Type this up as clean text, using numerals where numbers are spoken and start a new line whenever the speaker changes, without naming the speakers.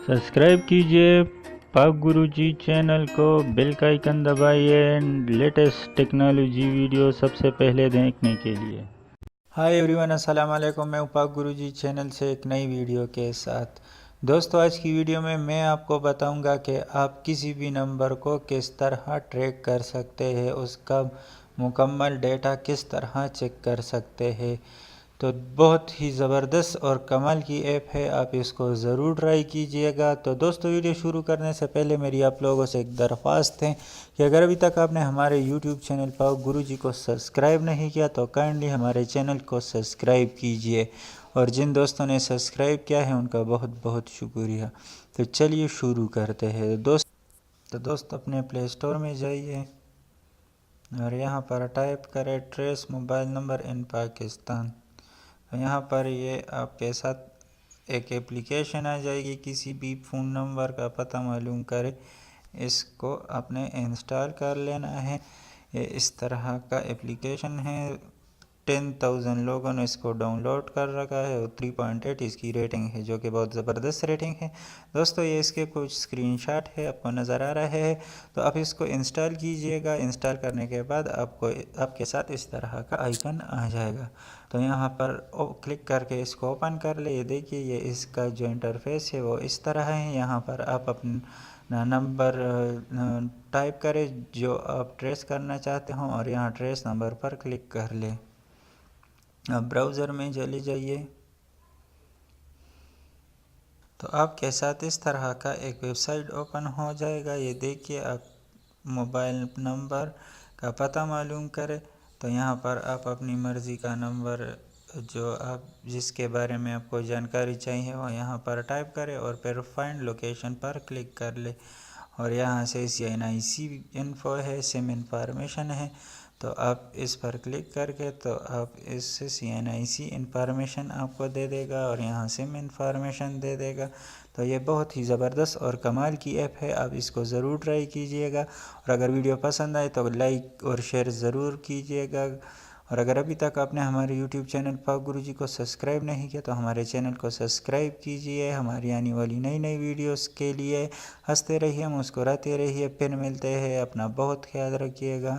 Subscribe कीजिए पाक गुरुजी channel को, बेल का आइकन दबाइए एंड लेटेस्ट टेक्नोलॉजी वीडियो सबसे पहले देखने के लिए। हाय एवरीवन, अस्सलाम वालेकुम। मैं पाक गुरुजी चैनल से एक नई वीडियो के साथ। दोस्तों, आज की वीडियो में मैं आपको बताऊंगा कि आप किसी भी नंबर को किस तरह ट्रैक कर सकते हैं, उसका मुकम्मल डेटा किस तरह चेक कर सकते हैं। तो बहुत ही ज़बरदस्त और कमाल की ऐप है, आप इसको ज़रूर ट्राई कीजिएगा। तो दोस्तों, वीडियो शुरू करने से पहले मेरी आप लोगों से एक दरख्वास्त है कि अगर अभी तक आपने हमारे यूट्यूब चैनल पाक गुरुजी को सब्सक्राइब नहीं किया तो काइंडली हमारे चैनल को सब्सक्राइब कीजिए, और जिन दोस्तों ने सब्सक्राइब किया है उनका बहुत बहुत शुक्रिया। तो चलिए शुरू करते हैं। दोस्त अपने प्ले स्टोर में जाइए और यहाँ पर टाइप करें trace mobile number in Pakistan. यहाँ पर ये आपके साथ एक एप्लीकेशन आ जाएगी, किसी भी फ़ोन नंबर का पता मालूम करे, इसको आपने इंस्टॉल कर लेना है। ये इस तरह का एप्लीकेशन है, 10,000 लोगों ने इसको डाउनलोड कर रखा है और 3.8 इसकी रेटिंग है, जो कि बहुत ज़बरदस्त रेटिंग है। दोस्तों, ये इसके कुछ स्क्रीनशॉट है, आपको नज़र आ रहा है। तो आप इसको इंस्टॉल कीजिएगा। इंस्टॉल करने के बाद आपको आपके साथ इस तरह का आइकन आ जाएगा। तो यहाँ पर क्लिक करके इसको ओपन कर ले। ये देखिए, ये इसका जो इंटरफेस है वो इस तरह है। यहाँ पर आप अपना नंबर टाइप करें जो आप ट्रेस करना चाहते हो, और यहाँ ट्रेस नंबर पर क्लिक कर ले। अब ब्राउज़र में चले जाइए। तो आपके साथ इस तरह का एक वेबसाइट ओपन हो जाएगा। ये देखिए, आप मोबाइल नंबर का पता मालूम करें। तो यहाँ पर आप अपनी मर्ज़ी का नंबर जो आप जिसके बारे में आपको जानकारी चाहिए वो यहाँ पर टाइप करें और फिर फाइंड लोकेशन पर क्लिक कर ले। और यहाँ से CNIC इन्फो है, सिम इंफॉर्मेशन है। तो आप इस पर क्लिक करके तो आप इस CNIC इंफॉर्मेशन आपको दे देगा और यहाँ सिम इंफॉर्मेशन दे देगा। तो ये बहुत ही ज़बरदस्त और कमाल की ऐप है, आप इसको ज़रूर ट्राई कीजिएगा। और अगर वीडियो पसंद आए तो लाइक और शेयर ज़रूर कीजिएगा। और अगर अभी तक आपने हमारे YouTube चैनल पाक गुरुजी को सब्सक्राइब नहीं किया तो हमारे चैनल को सब्सक्राइब कीजिए। हमारी आने वाली नई नई वीडियोस के लिए हंसते रहिए, मुस्कुराते रहिए। फिर मिलते हैं, अपना बहुत ख्याल रखिएगा।